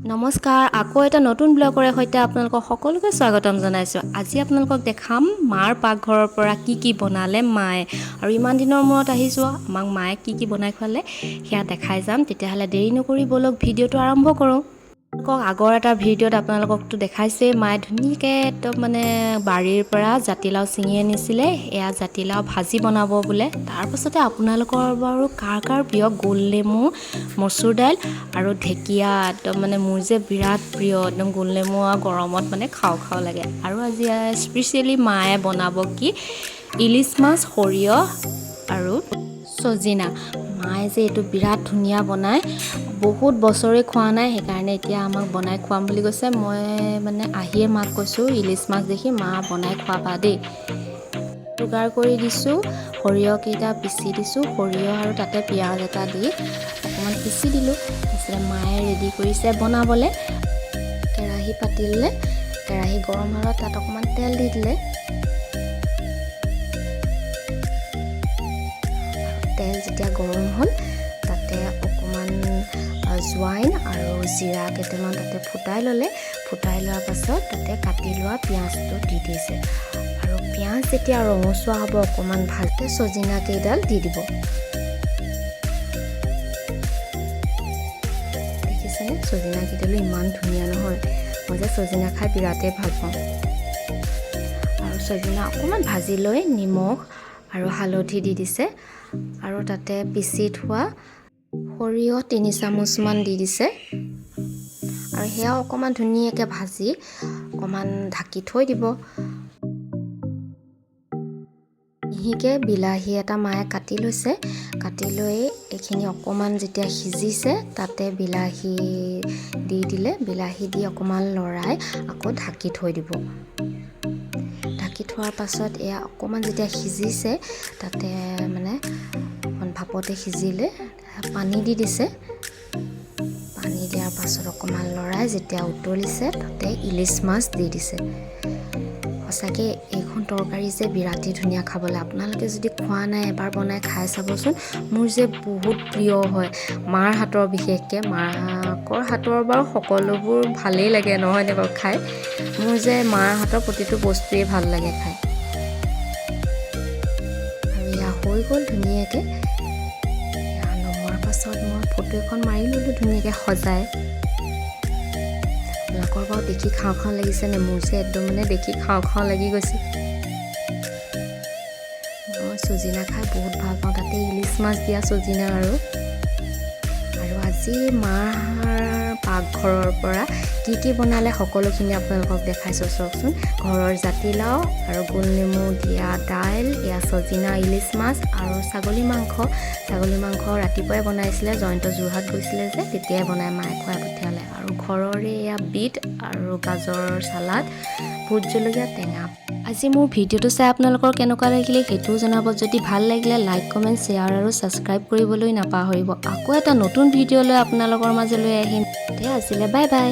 নমস্কাৰ আকৌ এটা নতুন ব্লগৰে সৈতে আপোনালোকক সকলোকে স্বাগতম জনাইছোঁ। আজি আপোনালোকক দেখাম মাৰ পাকঘৰৰ পৰা কি বনালে মায়ে, আৰু ইমান দিনৰ মূৰত আহিছোঁ আমাক মায়ে কি বনাই খোৱালে সেয়া দেখাই যাম। তেতিয়াহ'লে দেৰি নকৰি বলক ভিডিঅ'টো আৰম্ভ কৰোঁ। আগৰ এটা ভিডিঅ'ত আপোনালোককতো দেখাইছে মায়ে ধুনীয়াকৈ একদম বাৰীৰ পৰা জাতিলাও ছিঙি আনিছিলে। এয়া জাতিলাও ভাজি বনাব বোলে। তাৰপাছতে আপোনালোকৰ বাৰু কাৰ কাৰ প্ৰিয় গোল নেমু, মচুৰ দাইল আৰু ঢেকীয়া একদম মোৰ যে বিৰাট প্ৰিয়। একদম গোল নেমু আৰু গৰমত খাওঁ খাওঁ লাগে। আৰু আজি স্পেচিয়েলি মায়ে বনাব কি ইলিচ মাছ, সৰিয়হ আৰু চজিনা। মায়ে যে এইটো বিৰাট ধুনীয়া বনায়, বহুত বছৰে খোৱা নাই, সেইকাৰণে এতিয়া আমাক বনাই খুৱাম বুলি কৈছে। মই আহিয়ে মাক কৈছোঁ ইলিচ মাছ দেখি মা বনাই খুৱাবা দেই। যোগাৰ কৰি দিছোঁ, সৰিয়হকেইটা পিচি দিছোঁ, সৰিয়হ আৰু তাতে পিঁয়াজ এটা দি অকণমান পিচি দিলোঁ। তাৰপিছতে মায়ে ৰেডি কৰিছে বনাবলৈ। কেৰাহী পাতিলে, কেৰাহী গৰম হ'লত তাত অকণমান তেল দি দিলে। তেল যেতিয়া গৰম হ'ল তাতে অকণমান জোৱাইন আৰু জিৰা কেইটামান তাতে ফুটাই ল'লে। ফুটাই লোৱাৰ পাছত তাতে কাটি লোৱা পিঁয়াজটো দি দিছে, আৰু পিঁয়াজ যেতিয়া ৰঙচুৱা হ'ব অকণমান ভালকৈ চজিনা কেইডাল দি দিব। দেখিছেনে চজিনা কেইডালো ইমান ধুনীয়া নহয়। মই যে চজিনা খাই বিৰাটেই ভাল পাওঁ। আৰু চজিনা অকণমান ভাজি লৈ নিমখ আৰু হালধি দি দিছে, আৰু তাতে পিচি থোৱা সৰিয়হ 3 চামুচমান দি দিছে, আৰু সেয়াও অকণমান ধুনীয়াকৈ ভাজি অকণমান ঢাকি থৈ দিব। মিহিকৈ বিলাহী এটা মায়ে কাটি লৈছে, কাটি লৈ এইখিনি অকণমান যেতিয়া সিজিছে তাতে বিলাহী দি দিলে। বিলাহী দি অকণমান লৰাই আকৌ ঢাকি থৈ দিব। ঢাকি থোৱাৰ পাছত এয়া অকণমান যেতিয়া সিজিছে তাতে ভাপতে সিজিলে পানী দি দিছে। পানী দিয়াৰ পাছত অকণমান লৰাই যেতিয়া উতলিছে তাতে ইলিচ মাছ দি দিছে। সঁচাকৈ এইখন তৰকাৰী যে বিৰাটেই ধুনীয়া খাবলৈ। আপোনালোকে যদি খোৱা নাই এবাৰ বনাই খাই চাবচোন। মোৰ যে বহুত প্ৰিয় হয় মাৰ হাতৰ, বিশেষকৈ মাকৰ হাতৰ বাৰু সকলোবোৰ ভালেই লাগে নহয়নে বাৰু খাই। মোৰ যে মাৰ হাতৰ প্ৰতিটো বস্তুৱেই ভাল লাগে খাই। আৰু এয়া হৈ গ'ল ধুনীয়াকৈ। এয়া নমোৱাৰ পাছত মই ফটো এখন মাৰি ল'লোঁ ধুনীয়াকৈ সজাই। আপোনালোকৰ বাৰু দেখি খাওঁ খাওঁ লাগিছেনে? মোৰ যে একদম দেখি খাওঁ খাওঁ লাগি গৈছে। মই চজিনা খাই বহুত ভাল পাওঁ, তাতে ইলিচ মাছ দিয়া চজিনা। আৰু আজি মাৰ পাকঘৰৰ পৰা কি বনালে সকলোখিনি আপোনালোকক দেখাইছোঁ চাওকচোন। ঘৰৰ জাতিলাও আৰু গোল নেমু দিয়া দাইল, এয়া চজিনা, ইলিচ মাছ আৰু ছাগলী মাংস। ছাগলী মাংস ৰাতিপুৱাই বনাইছিলে, জয়ন্ত যোৰহাট গৈছিলে যে তেতিয়াই বনাই মায়ে খুৱাই পঠিয়ালে। আৰু ঘৰৰে এয়া বিট আৰু গাজৰৰ চালাড, ভোট জলকীয়া, টেঙা। আজি মোৰ ভিডিঅ'টো চাই আপোনালোকৰ কেনেকুৱা লাগিলে সেইটোও জনাব। যদি ভাল লাগিলে লাইক, কমেণ্ট, শ্বেয়াৰ আৰু ছাবস্ক্ৰাইব কৰিবলৈ নাপাহৰিব। আকৌ এটা নতুন ভিডিঅ' লৈ আপোনালোকৰ মাজলৈ আহিম। আজিলৈ বাই বাই।